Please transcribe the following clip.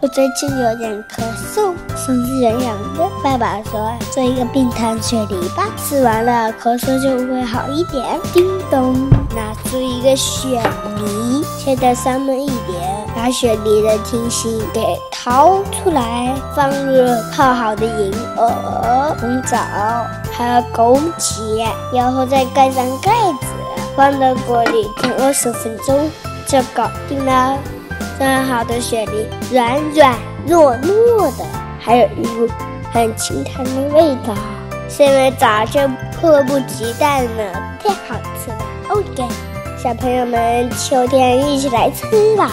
我最近有点咳嗽，嗓子痒痒的。爸爸说做一个冰糖雪梨吧，吃完了咳嗽就会好一点。叮咚，拿出一个雪梨，切得3分1点，把雪梨的定心给掏出来，放入泡好的银耳、红枣还有枸杞，然后再盖上盖子，放到锅里蒸20分钟，就搞定了。蒸好的雪梨软软糯糯的，还有一股很清淡的味道，现在早就迫不及待了，太好吃了。OK， 小朋友们，秋天一起来吃吧。